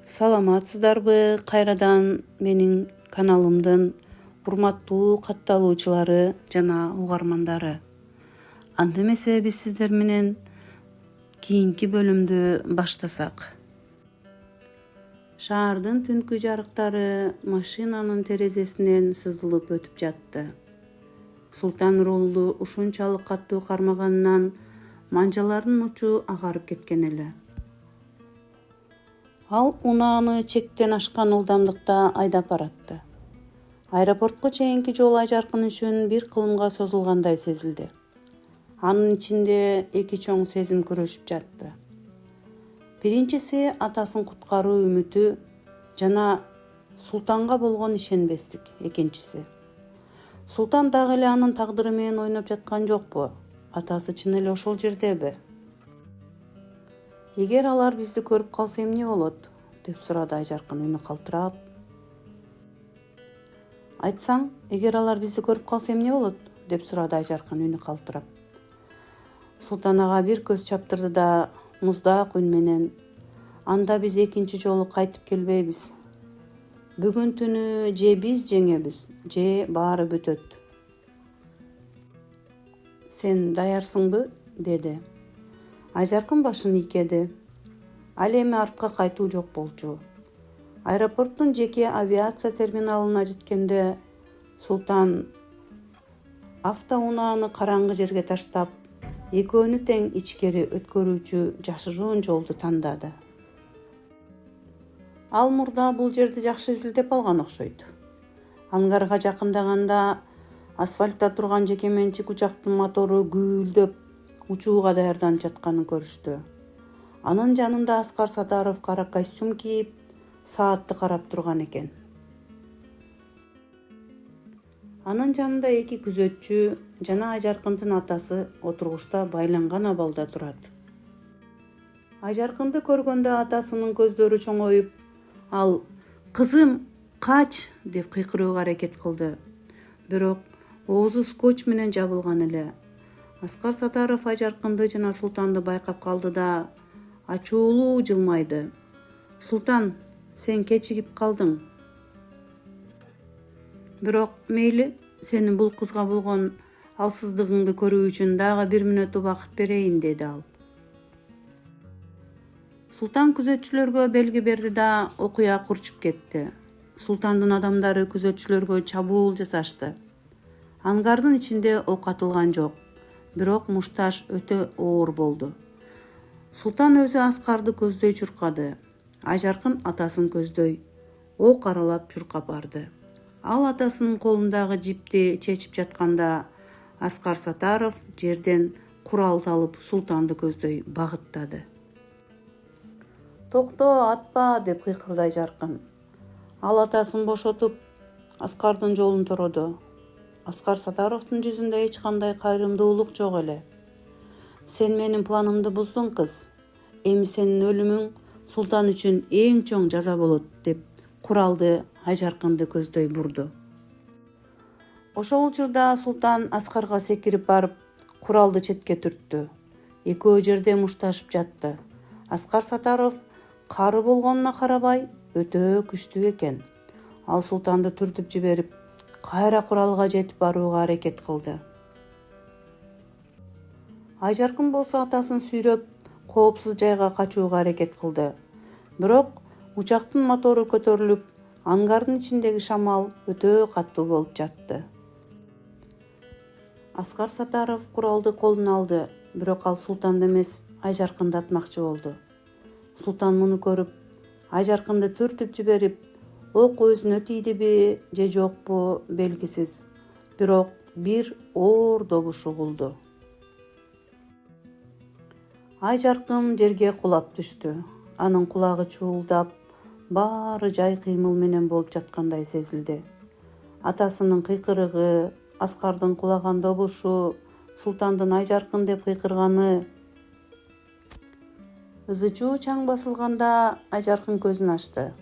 Саламатсыздарбы? Кайрадан менин каналымдын урматтуу катталуучулары жана угармандары. Анда эмесе биз сиздер менен кийинки бөлүмдү баштасак. Шаардын түнкү жарыктары машинанын терезесинен сызылып өтүп жатты. Султан рулду ушунчалык каттуу кармаганынан манжалардын учу агарып кеткен эле. Ал унааны чектен ашкан ылдамдыкта айдап баратты. Аэропортко чейинки жол Айжаркын үчүн бир кылымга созулгандай сезилди. Анын ичинде эки чоң сезим күрөшүп жатты. Биринчиси атасын куткаруу үмүтү жана Султанга болгон ишенбестик. Экинчиси Султан дагы эле анын тагдыры менен ойноп жаткан жокпу? Атасы чын эле ошол жердеби? Эгер алар бизди көрүп калса эмне болот? Деп сурады Айжаркын үнү калтырап. Айтсаң, эгер алар бизди көрүп калса эмне болот? Деп сурады Айжаркын үнү калтырап. Султан ага бир көз чаптырды да муздак үн менен: анда биз экинчи жолу кайтып келбейбиз. Бүгүн түнү же биз жеңебиз, же баары бүтөт. Сен даярсыңбы? Деди. Айжаркын башын ийкеди. Ал эми артка кайтуу жок болчу. Аэропорттун жеке авиация терминалына жеткенде Султан автоунааны караңгы жерге таштап, экөөнү тең ичкери өткөрүүчү жашыруун жолду тандады. Ал мурда бул жерди жакшы изилдеп алган окшойт. Ангарга жакындаганда асфальтта турган жеке менчик учактын мотору гүйлдөп учууга даярданып жатканын көрүштү. Анын жанында Аскар Сатаров кара костюм кийип, саатты карап турган экен. Анын жанында эки күзөтчү жана Айжаркындын атасы отургучта байланган абалда турат. Айжаркынды көргөндө атасынын көздөрү чоңоюп, ал «Кызым, кач!» деп кыйкырууга аракет кылды. Бирок оозу скотч менен жабылган эле. Аскар Сатаров Айжаркынды жана Султанды байкап калды да ачуулуу жылмайды. «Султан, сен кечигип калдың. Бирок мейли, сенин бул кызга болгон алсыздыгыңды көрүү үчүн дагы бир мүнөт убакыт берейин», деди ал. Султан күзөтчүлөргө белги берди да окуя курчуп кетти. Султандын адамдары күзөтчүлөргө чабуул жасашты. Ангардын ичинде ок атылган жок, бирок мушташ өтө оор болду. Султан өзү Аскарды көздөй чуркады. Айжаркын атасын көздөй ок аралап чуркап барды. Ал атасынын колундагы жипти чечип жатканда Аскар Сатаров жерден куралды алып Султанды көздөй багыттады. «Токто, атпа!» деп кыйкырды Айжаркын. Ал атасын бошотуп, Аскардын жолун тороду. Аскар Сатаровдун жүзүндө эч кандай кайрымдуулук жок эле. «Сен менин планымды буздуң, кыз. Эми сенин өлүмүң Султан үчүн эң чоң жаза болот», деп куралды Айжаркынды көздөй бурду. Ошол учурда Султан Аскарга секирип барып, куралды четке түрттү. Экөө жерде мушташып жатты. Аскар Сатаров кары болгонуна карабай өтө күчтүү экен. Ал Султанды түртүп жиберип, кайра куралга жетип барууга аракет кылды. Айжаркын болсо атасын сүйрөп, коопсуз жайга качууга аракет кылды. Бирок учактын мотору көтөрүлүп, ангардын ичиндеги шамал өтө каттуу болуп жатты. Аскар Сатаров куралды колуна алды, бирок ал Султанды эмес, Айжаркынды атмакчы болду. Султан муну көрүп, Айжаркынды түртүп жиберип, ок өзүнө тийдиби же жокпу белгисиз, бирок бир оор добуш угулду. Айжаркын жерге кулап түштү. Анын кулагы чуулдап, баары жай кыймыл менен болуп жаткандай сезилди. Атасынын кыйкырыгы, Аскардын кулаган добушу, Султандын Айжаркын деп кыйкырганы. Ызы-чуу чаң басылганда Айжаркын көзүн ачты.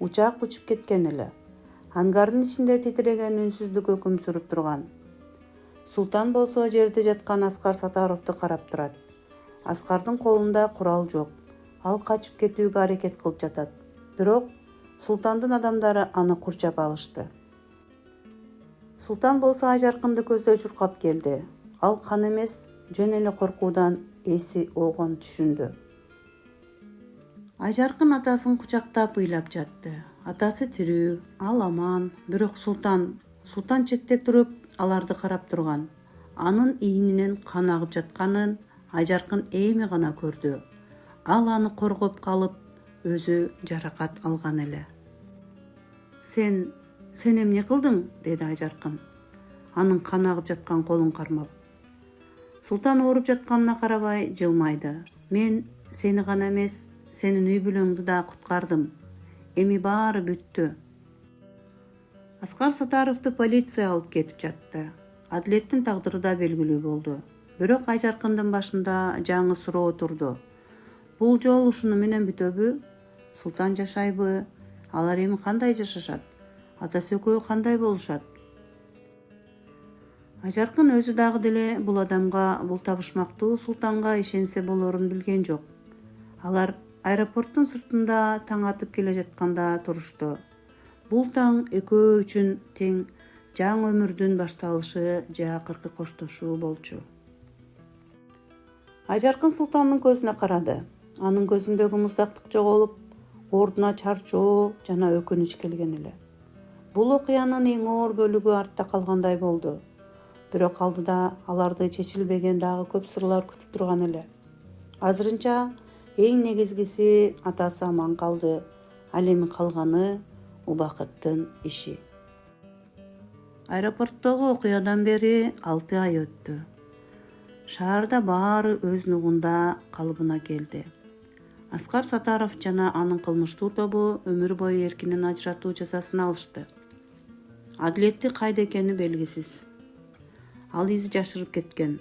Учак учуп кеткен эле. Ангардын ичинде титиреген үнсүздүк өкүм сүрүп турган. Султан болсо жерде жаткан Аскар Сатаровду карап турат. Аскардын колунда курал жок. Ал качып кетүүгө аракет кылып жатат. Бирок султандын адамдары аны курчап алышты. Султан болсо Айжаркынды көздөй чуркап келди. Ал кан эмес, жөн эле коркуудан эси огон түшүндү. Айжаркын атасын кучактап ыйлап жатты. Атасы тирүү, ал аман, бирок Султан четте туруп аларды карап турган. Анын ийининен кан агып жатканын Айжаркын эми гана көрдү. Ал аны коргоп калып, өзү жаракат алган эле. Сен эмне кылдың? Деди Айжаркын, анын кан агып жаткан колун кармап. Султан ооруп жатканына карабай жылмайды. Мен сени гана эмес, сенин үй бүлөңдү да куткардым. Эми баары бүттү. Аскар Сатаровду полиция алып кетип жатты. Адилеттин тагдыры да белгилүү болду. Бирок Айжаркындын башында жаңы суроо турду. Бул жол ушуну менен бүтөбү? Султан жашайбы? Алар эми кандай жашашат? Атасы экөө кандай болушат? Айжаркын өзү дагы деле бул адамга, бул табышмактуу Султанга ишенсе болорун билген жок. Алар аэропорттун сыртында таң атып келе жатканда турушту. Бул таң экөө үчүн тең жаңы өмүрдүн башталышы же акыркы коштошуу болчу. Айжаркын Султандын көзүнө карады. Анын көзүндөгү муздактык жоголуп, ордуна чарчоо жана өкүнүч келген эле. Бул окуянын эң оор бөлүгү артта калгандай болду. Бирок алдыда аларды чечилбеген дагы көп сырлар күтүп турган эле. Азырынча эң негизгиси атасы аман калды. Ал эми калганы убакыттын иши. Аэропорттогу окуядан бери 6 ай өттү. Шаарда баары өз нугунда калыбына келди. Аскар Сатаров жана анын кылмыштуу тобу өмүр бою эркинен ажыратуу жазасын алышты. Адилетти кайда экени белгисиз. Ал изи жашырып кеткен.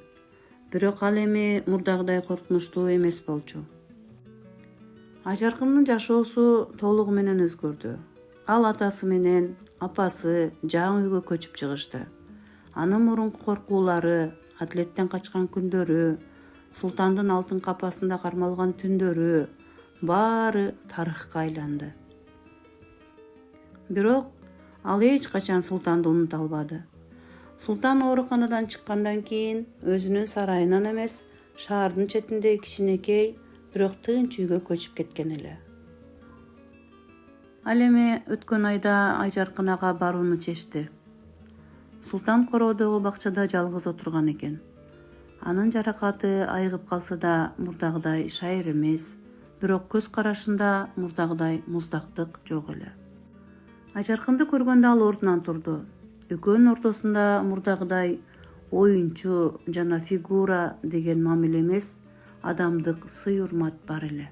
Бирок ал эми мурдагыдай коркунучтуу эмес болчу. Айжаркындын жашоосу толугу менен өзгөрдү. Ал атасы менен апасы жаңы үйгө көчүп чыгышты. Анын мурунку коркуулары, адилеттен качкан күндөрү, Султандын алтын капасында кармалган түндөрү баары тарыхка айланды. Бирок ал эч качан Султанды унута албады. Султан ооруканадан чыккандан кийин өзүнүн сарайынан эмес, шаардын четиндеги кичинекей, бирок тынч үйгө көчүп кеткен эле. Ал эми өткөн айда Айжаркын ага барууну чечти. Султан короодогу бакчада жалгыз отурган экен. Анын жаракаты айыгып калса да мурдагыдай шайыр эмес, бирок көз карашында мурдагыдай муздактык жок эле. Айжаркынды көргөндө ал ордунан турду. Экөөнүн ортосунда мурдагыдай оюнчу жана фигура деген мамиле эмес, адамдык сый урмат бар эле.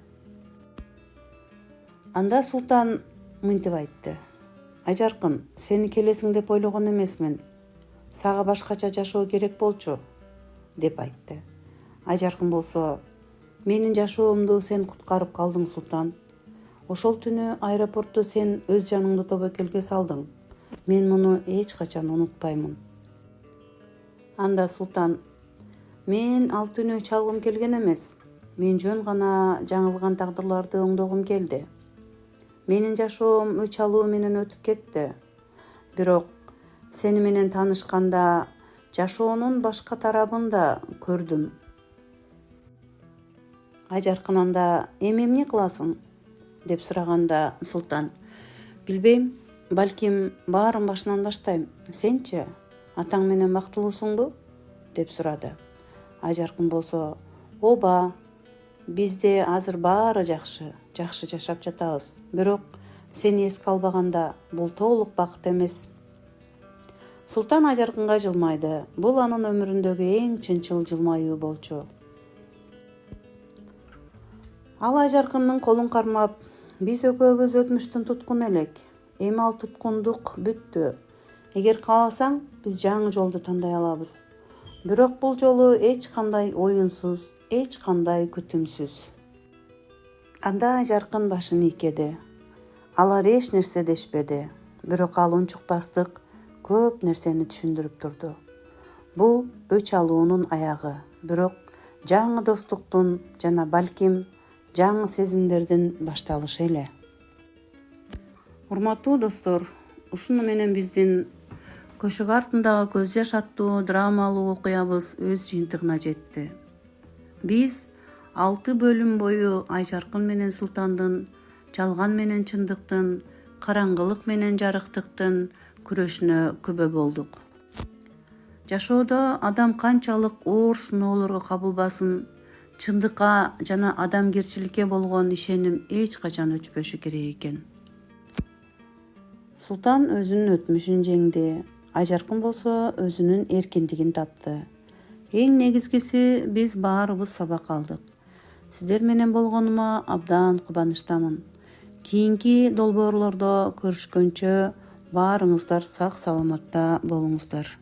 Анда Султан мынтип айтты. Айжаркын, сени келесиң деп ойлогон эмесмин. Сага башкача жашоо керек болчу, деп айтты. Айжаркын болсо, менин жашоомду сен куткарып калдың, Султан. Ошол түнү аэропортто сен өз жаныңды тобокелге салдың. Мен муну эч качан унутпаймын. Анда Султан, мен ал түнү чалгым келген эмес. Мен жөн гана жаңылган тагдырларды оңдогум келди. Менин жашоом өч алуу менен өтүп кетти. Бирок сени менен таанышканда жашоонун башка тарабын да көрдүм. Айжаркын анда эми эмне кыласың? Деп сураганда Султан, билбейм, балким баарын башынан баштайм. Сенчи, атаң менен бактылуусуңбу? Деп сурады. Айжаркын болсо, ооба, бизде азыр баары жакшы жашап жатабыз. Бирок сени эске албаганда бул толук бакыт эмес. Султан Айжаркынга жылмайды. Бул анын өмүрүндөгү эң чынчыл жылмаюу болчу. Ал Айжаркындын колун кармап, биз экөөбүз өтмүштүн туткуну элек. Эми ал туткундук бүттү. Эгер кааласаң, биз жаңы жолду тандай алабыз. Бирок бул жолу эч кандай оюнсуз, эч кандай күтүмсүз. Анда Айжаркын башын ийкеди. Алар эч нерсе дешпеди. Бирок ал унчукпастык көп нерсени түшүндүрүп турду. Бул өч алуунун аягы, бирок жаңы достуктун жана балким жаңы сезимдердин башталышы эле. Урматтуу достор, ушуну менен биздин көшөк артындагы көз жаш аттуу драмалуу окуябыз өз жыйынтыгына жетти. Биз 6 бөлүм бою Айжаркын менен Султандын, жалган менен чындыктын, караңгылык менен жарыктыктын күрөшүнө күбө болдук. Жашоодо адам канчалык оор сыноолорго кабылбасын, чындыкка жана адамгерчиликке болгон ишеним эч качан өчпөшү керек экен. Султан өзүнүн өтмүшүн жеңди, Айжаркын болсо өзүнүн эркиндигин тапты. Эң негизгиси, биз баарыбыз сабак алдык. Сиздер менен болгонума абдан кубанычтамын. Кийинки долбоорлордо көрүшкөнчө баарыңыздар сак саламатта болуңуздар.